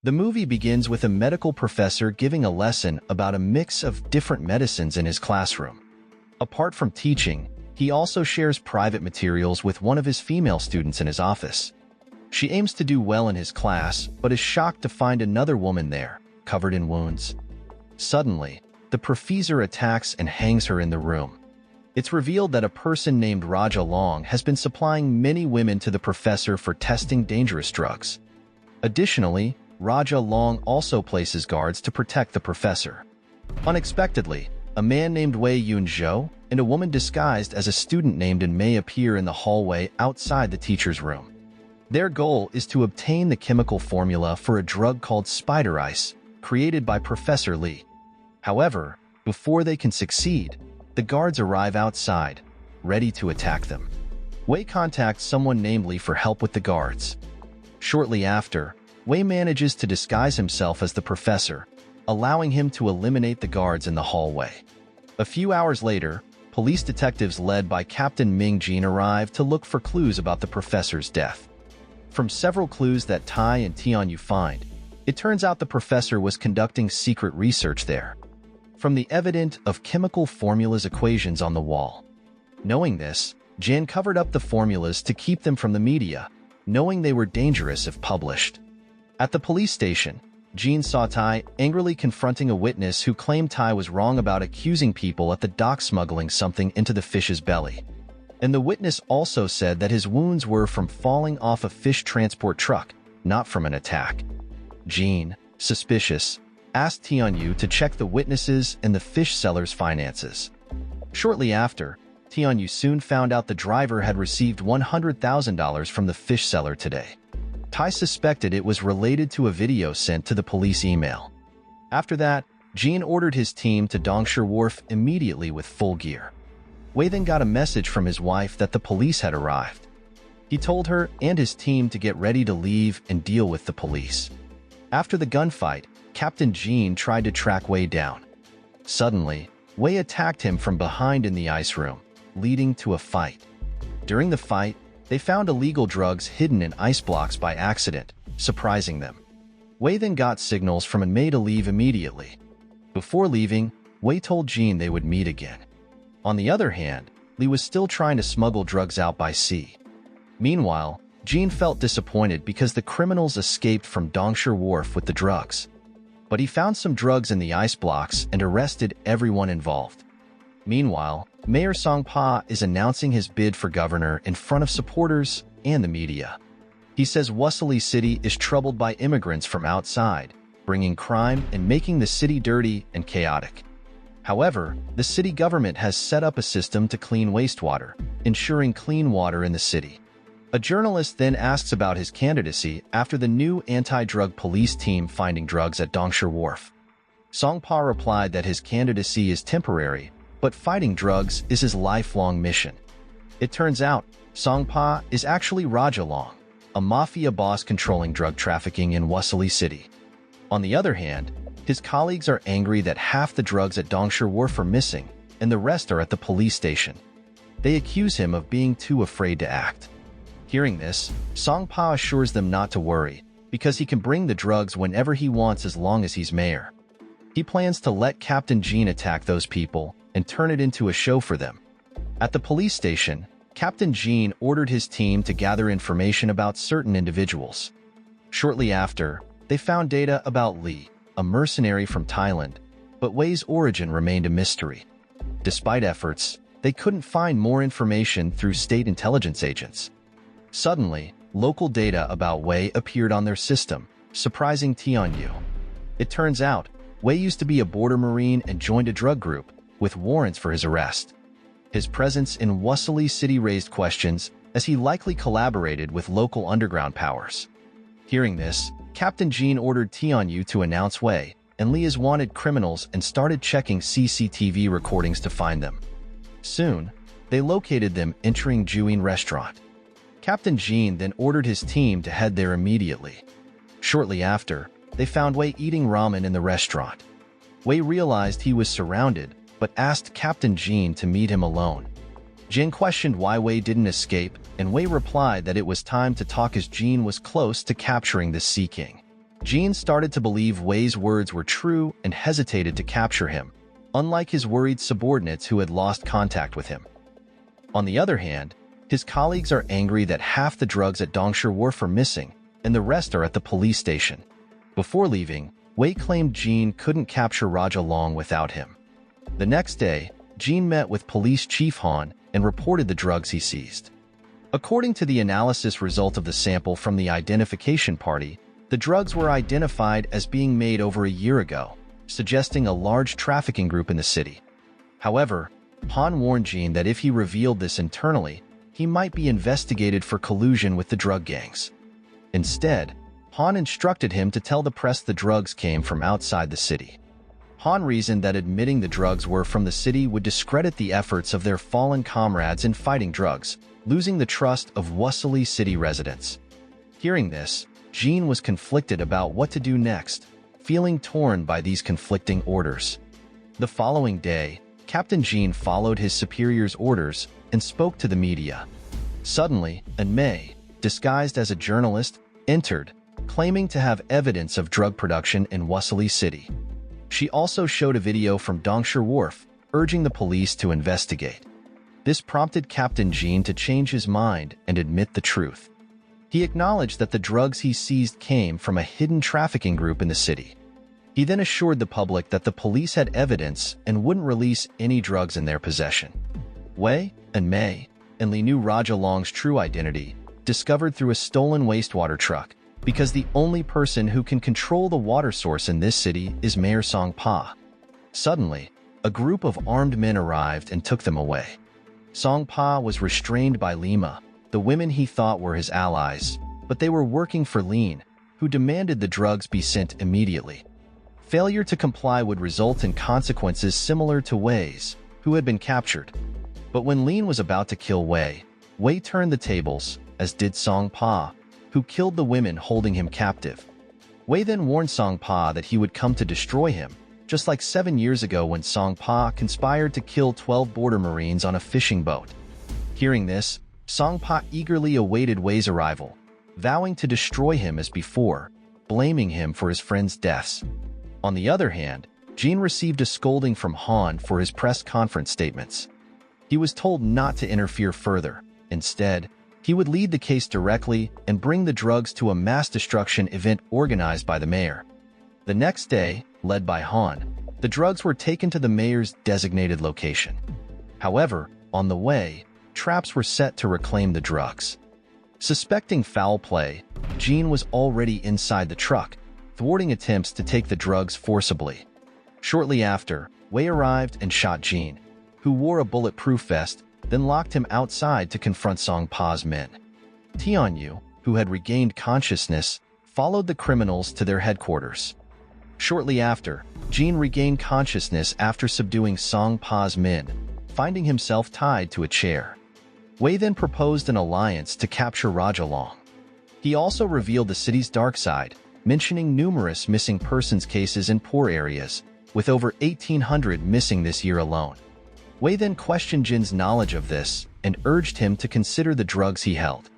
The movie begins with a medical professor giving a lesson about a mix of different medicines in his classroom. Apart from teaching, he also shares private materials with one of his female students in his office. She aims to do well in his class, but is shocked to find another woman there, covered in wounds. Suddenly, the professor attacks and hangs her in the room. It's revealed that a person named Raja Long has been supplying many women to the professor for testing dangerous drugs. Additionally, Raja Long also places guards to protect the professor. Unexpectedly, a man named Wei Yunzhou and a woman disguised as a student named In Mei appear in the hallway outside the teacher's room. Their goal is to obtain the chemical formula for a drug called spider ice, created by Professor Li. However, before they can succeed, the guards arrive outside, ready to attack them. Wei contacts someone named Li for help with the guards. Shortly after, Wei manages to disguise himself as the professor, allowing him to eliminate the guards in the hallway. A few hours later, police detectives led by Captain Ming Jin arrive to look for clues about the professor's death. From several clues that Tai and Tianyu find, it turns out the professor was conducting secret research there. From the evidence of chemical formulas equations on the wall. Knowing this, Jin covered up the formulas to keep them from the media, knowing they were dangerous if published. At the police station, Jean saw Tai angrily confronting a witness who claimed Tai was wrong about accusing people at the dock smuggling something into the fish's belly. And the witness also said that his wounds were from falling off a fish transport truck, not from an attack. Jean, suspicious, asked Tianyu to check the witnesses and the fish seller's finances. Shortly after, Tianyu soon found out the driver had received $100,000 from the fish seller today. Tai suspected it was related to a video sent to the police email. After that, Jean ordered his team to Dongsher Wharf immediately with full gear. Wei then got a message from his wife that the police had arrived. He told her and his team to get ready to leave and deal with the police. After the gunfight, Captain Jean tried to track Wei down. Suddenly, Wei attacked him from behind in the ice room, leading to a fight. During the fight, they found illegal drugs hidden in ice blocks by accident, surprising them. Wei then got signals from In Mei to leave immediately. Before leaving, Wei told Jean they would meet again. On the other hand, Li was still trying to smuggle drugs out by sea. Meanwhile, Jean felt disappointed because the criminals escaped from Dongsher Wharf with the drugs. But he found some drugs in the ice blocks and arrested everyone involved. Meanwhile, Mayor Song Pa is announcing his bid for governor in front of supporters and the media. He says Wasuli City is troubled by immigrants from outside, bringing crime and making the city dirty and chaotic. However, the city government has set up a system to clean wastewater, ensuring clean water in the city. A journalist then asks about his candidacy after the new anti-drug police team finding drugs at Dongsher Wharf. Song Pa replied that his candidacy is temporary, but fighting drugs is his lifelong mission. It turns out, Song Pa is actually Raja Long, a mafia boss controlling drug trafficking in Wasuli City. On the other hand, his colleagues are angry that half the drugs at Dongsher Wharf are missing, and the rest are at the police station. They accuse him of being too afraid to act. Hearing this, Song Pa assures them not to worry, because he can bring the drugs whenever he wants as long as he's mayor. He plans to let Captain Jean attack those people and turn it into a show for them. At the police station, Captain Jean ordered his team to gather information about certain individuals. Shortly after, they found data about Li, a mercenary from Thailand, but Wei's origin remained a mystery. Despite efforts, they couldn't find more information through state intelligence agents. Suddenly, local data about Wei appeared on their system, surprising Tianyu. It turns out, Wei used to be a border marine and joined a drug group, with warrants for his arrest. His presence in Wasuli City raised questions, as he likely collaborated with local underground powers. Hearing this, Captain Jean ordered Tianyu to announce Wei, and Li as wanted criminals and started checking CCTV recordings to find them. Soon, they located them entering Juin restaurant. Captain Jean then ordered his team to head there immediately. Shortly after, they found Wei eating ramen in the restaurant. Wei realized he was surrounded, but asked Captain Jean to meet him alone. Jin questioned why Wei didn't escape, and Wei replied that it was time to talk as Jean was close to capturing the Sea King. Jean started to believe Wei's words were true and hesitated to capture him, unlike his worried subordinates who had lost contact with him. On the other hand, his colleagues are angry that half the drugs at Dongsher Wharf are missing, and the rest are at the police station. Before leaving, Wei claimed Jean couldn't capture Raja Long without him. The next day, Jean met with Police Chief Han and reported the drugs he seized. According to the analysis result of the sample from the identification party, the drugs were identified as being made over a year ago, suggesting a large trafficking group in the city. However, Han warned Jean that if he revealed this internally, he might be investigated for collusion with the drug gangs. Instead, Han instructed him to tell the press the drugs came from outside the city. Han reasoned that admitting the drugs were from the city would discredit the efforts of their fallen comrades in fighting drugs, losing the trust of Wasuli city residents. Hearing this, Jean was conflicted about what to do next, feeling torn by these conflicting orders. The following day, Captain Jean followed his superior's orders and spoke to the media. Suddenly, An Mei, disguised as a journalist, entered, claiming to have evidence of drug production in Wasuli City. She also showed a video from Dongsher Wharf, urging the police to investigate. This prompted Captain Jean to change his mind and admit the truth. He acknowledged that the drugs he seized came from a hidden trafficking group in the city. He then assured the public that the police had evidence and wouldn't release any drugs in their possession. Wei, An Mei, and Li knew Raja Long's true identity, discovered through a stolen wastewater truck, because the only person who can control the water source in this city is Mayor Song Pa. Suddenly, a group of armed men arrived and took them away. Song Pa was restrained by Lima, the women he thought were his allies, but they were working for Lin, who demanded the drugs be sent immediately. Failure to comply would result in consequences similar to Wei's, who had been captured. But when Lin was about to kill Wei, Wei turned the tables, as did Song Pa, who killed the women holding him captive. Wei then warned Song Pa that he would come to destroy him, just like 7 years ago when Song Pa conspired to kill 12 border marines on a fishing boat. Hearing this, Song Pa eagerly awaited Wei's arrival, vowing to destroy him as before, blaming him for his friends' deaths. On the other hand, Jean received a scolding from Han for his press conference statements. He was told not to interfere further. Instead, he would lead the case directly and bring the drugs to a mass destruction event organized by the mayor. The next day, led by Han, the drugs were taken to the mayor's designated location. However, on the way, traps were set to reclaim the drugs. Suspecting foul play, Jean was already inside the truck, thwarting attempts to take the drugs forcibly. Shortly after, Wei arrived and shot Jean, who wore a bulletproof vest, then locked him outside to confront Song Pa's men. Tianyu, who had regained consciousness, followed the criminals to their headquarters. Shortly after, Jean regained consciousness after subduing Song Pa's men, finding himself tied to a chair. Wei then proposed an alliance to capture Raja Long. He also revealed the city's dark side, mentioning numerous missing persons cases in poor areas, with over 1,800 missing this year alone. Wei then questioned Jin's knowledge of this and urged him to consider the drugs he held.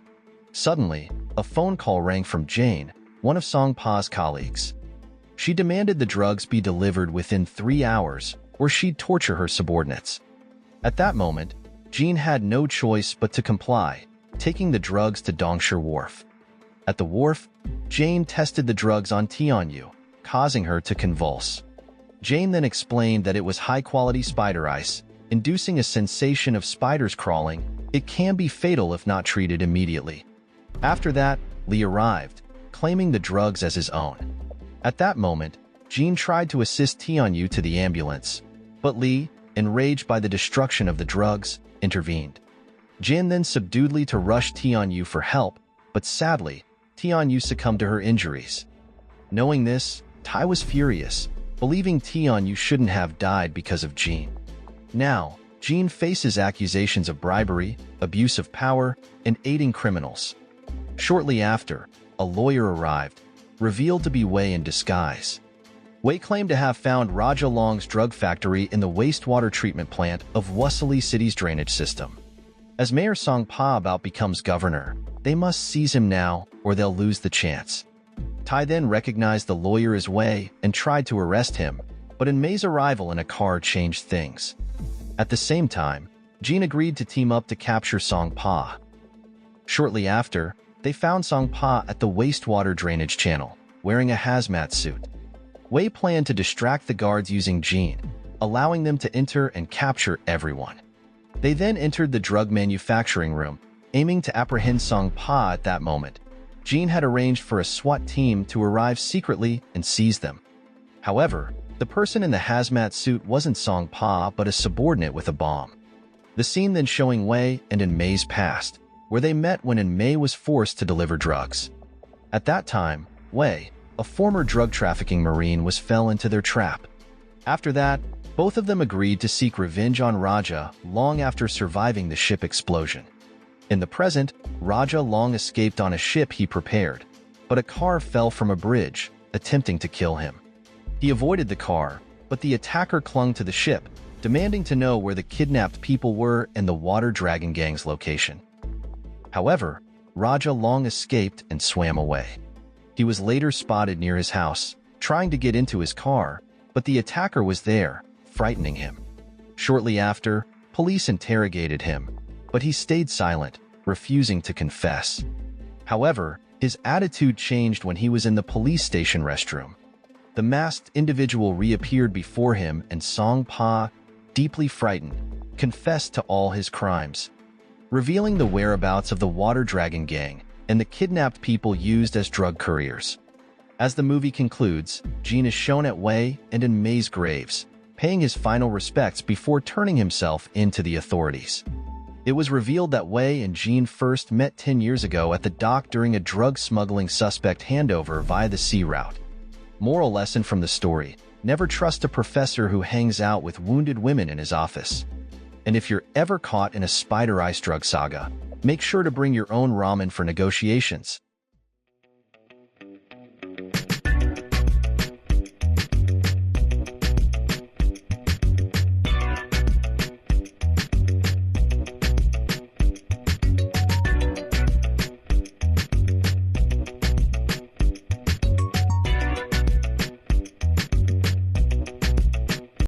Suddenly, a phone call rang from Jane, one of Song Pa's colleagues. She demanded the drugs be delivered within 3 hours, or she'd torture her subordinates. At that moment, Jean had no choice but to comply, taking the drugs to Dongsher Wharf. At the wharf, Jane tested the drugs on Tianyu, causing her to convulse. Jane then explained that it was high-quality spider ice, inducing a sensation of spiders crawling. It can be fatal if not treated immediately. After that, Li arrived, claiming the drugs as his own. At that moment, Jean tried to assist Tianyu to the ambulance, but Li, enraged by the destruction of the drugs, intervened. Jin then subdued Li to rush Tianyu for help, but sadly, Tianyu succumbed to her injuries. Knowing this, Tai was furious, believing Tianyu shouldn't have died because of Jean. Now, Jean faces accusations of bribery, abuse of power, and aiding criminals. Shortly after, a lawyer arrived, revealed to be Wei in disguise. Wei claimed to have found Raja Long's drug factory in the wastewater treatment plant of Wasuli City's drainage system. As Mayor Song Pa about becomes governor, they must seize him now or they'll lose the chance. Tai then recognized the lawyer as Wei and tried to arrest him, but Mei's arrival in a car changed things. At the same time, Jean agreed to team up to capture Song Pa. Shortly after, they found Song Pa at the wastewater drainage channel, wearing a hazmat suit. Wei planned to distract the guards using Jean, allowing them to enter and capture everyone. They then entered the drug manufacturing room, aiming to apprehend Song Pa at that moment. Jean had arranged for a SWAT team to arrive secretly and seize them. However, the person in the hazmat suit wasn't Song Pa but a subordinate with a bomb. The scene then showing Wei and Mei's past, where they met when Mei was forced to deliver drugs. At that time, Wei, a former drug trafficking Marine, fell into their trap. After that, both of them agreed to seek revenge on Raja long after surviving the ship explosion. In the present, Raja long escaped on a ship he prepared, but a car fell from a bridge, attempting to kill him. He avoided the car, but the attacker clung to the ship, demanding to know where the kidnapped people were and the water dragon gang's location. However, Raja long escaped and swam away. He was later spotted near his house, trying to get into his car, but the attacker was there, frightening him. Shortly after, police interrogated him, but he stayed silent, refusing to confess. However, his attitude changed when he was in the police station restroom. The masked individual reappeared before him and Song Pa, deeply frightened, confessed to all his crimes, revealing the whereabouts of the water dragon gang and the kidnapped people used as drug couriers. As the movie concludes, Jean is shown at Wei and Mei's graves, paying his final respects before turning himself in to the authorities. It was revealed that Wei and Jean first met 10 years ago at the dock during a drug smuggling suspect handover via the sea route. Moral lesson from the story: never trust a professor who hangs out with wounded women in his office. And if you're ever caught in a spider ice drug saga, make sure to bring your own ramen for negotiations.